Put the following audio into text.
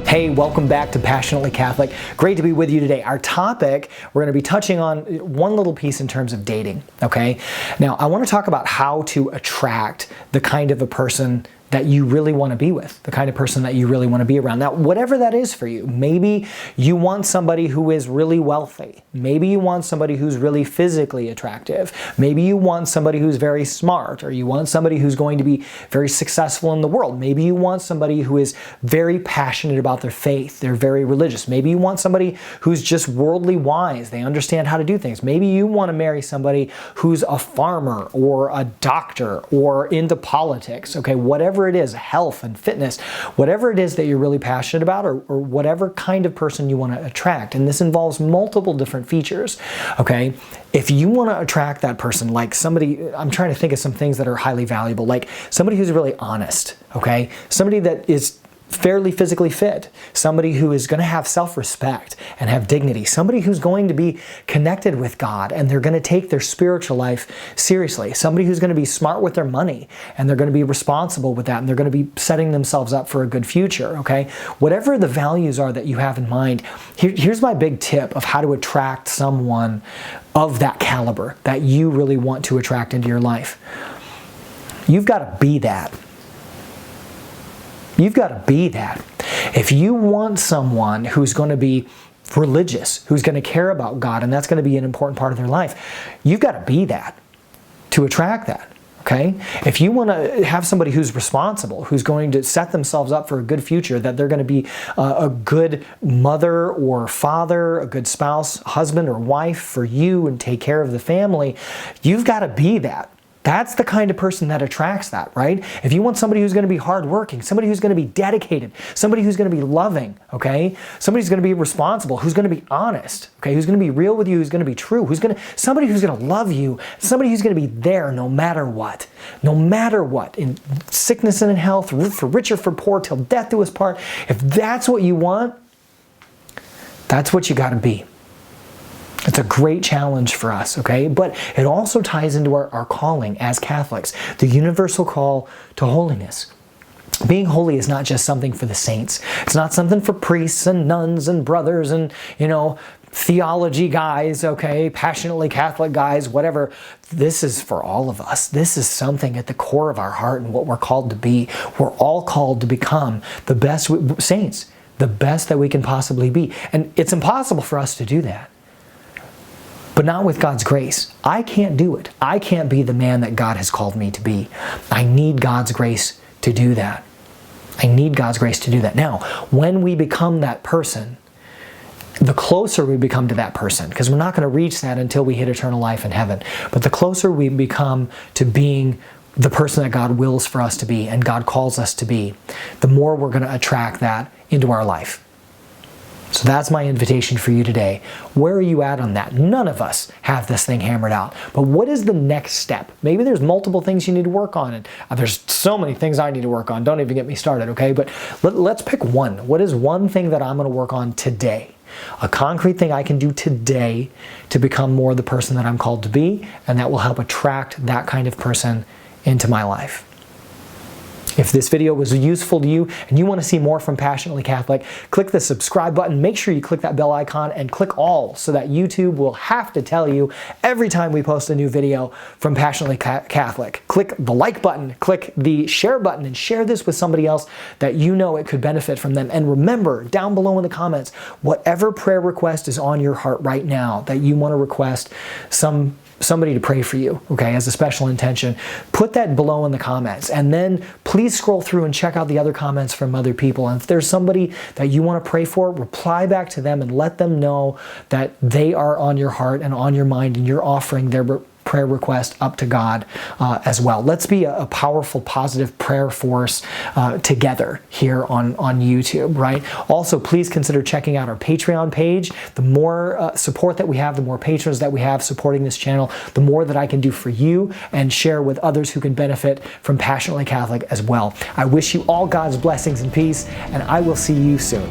Hey, welcome back to Passionately Catholic. Great to be with you today. Our topic, we're going to be touching on one little piece in terms of dating, okay? Now, I want to talk about how to attract the kind of a person that you really want to be with, the kind of person that you really want to be around. Now, whatever that is for you, maybe you want somebody who is really wealthy. Maybe you want somebody who's really physically attractive. Maybe you want somebody who's very smart, or you want somebody who's going to be very successful in the world. Maybe you want somebody who is very passionate about their faith. They're very religious. Maybe you want somebody who's just worldly wise. They understand how to do things. Maybe you want to marry somebody who's a farmer or a doctor or into politics, okay? Whatever it is, health and fitness, whatever it is that you're really passionate about, or whatever kind of person you want to attract. And this involves multiple different features, okay? If you want to attract that person, like somebody, I'm trying to think of some things that are highly valuable, like somebody who's really honest, okay? Somebody that is fairly physically fit, somebody who is going to have self-respect and have dignity, somebody who's going to be connected with God and they're going to take their spiritual life seriously, somebody who's going to be smart with their money and they're going to be responsible with that and they're going to be setting themselves up for a good future, okay? Whatever the values are that you have in mind, here's my big tip of how to attract someone of that caliber that you really want to attract into your life. You've got to be that. You've got to be that. If you want someone who's going to be religious, who's going to care about God, and that's going to be an important part of their life, you've got to be that to attract that, okay? If you want to have somebody who's responsible, who's going to set themselves up for a good future, that they're going to be a good mother or father, a good spouse, husband or wife for you and take care of the family, you've got to be that. That's the kind of person that attracts that, right? If you want somebody who's going to be hardworking, somebody who's going to be dedicated, somebody who's going to be loving, okay? Somebody who's going to be responsible, who's going to be honest, okay? Who's going to be real with you, who's going to be true, somebody who's going to love you, somebody who's going to be there no matter what, in sickness and in health, for rich or for poor, till death do us part. If that's what you want, that's what you got to be. It's a great challenge for us, okay? But it also ties into our calling as Catholics, the universal call to holiness. Being holy is not just something for the saints. It's not something for priests and nuns and brothers and, theology guys, okay? Passionately Catholic guys, whatever. This is for all of us. This is something at the core of our heart and what we're called to be. We're all called to become the best saints, the best that we can possibly be. And it's impossible for us to do that. But not with God's grace. I can't do it. I can't be the man that God has called me to be. I need God's grace to do that. I need God's grace to do that. Now, when we become that person, the closer we become to that person, because we're not going to reach that until we hit eternal life in heaven, but the closer we become to being the person that God wills for us to be and God calls us to be, the more we're going to attract that into our life. So that's my invitation for you today. Where are you at on that? None of us have this thing hammered out. But what is the next step? Maybe there's multiple things you need to work on. And there's so many things I need to work on. Don't even get me started, okay? But let's pick one. What is one thing that I'm going to work on today? A concrete thing I can do today to become more the person that I'm called to be, and that will help attract that kind of person into my life. If this video was useful to you and you want to see more from Passionately Catholic, click the subscribe button. Make sure you click that bell icon and click all so that YouTube will have to tell you every time we post a new video from Passionately Catholic. Click the like button, click the share button, and share this with somebody else that you know it could benefit from them. And remember, down below in the comments, whatever prayer request is on your heart right now that you want to request somebody to pray for you, okay, as a special intention, put that below in the comments. And then please scroll through and check out the other comments from other people. And if there's somebody that you want to pray for, reply back to them and let them know that they are on your heart and on your mind and you're offering their prayer request up to God as well. Let's be a powerful, positive prayer force together here on YouTube, right? Also, please consider checking out our Patreon page. The more support that we have, the more patrons that we have supporting this channel, the more that I can do for you and share with others who can benefit from Passionately Catholic as well. I wish you all God's blessings and peace, and I will see you soon.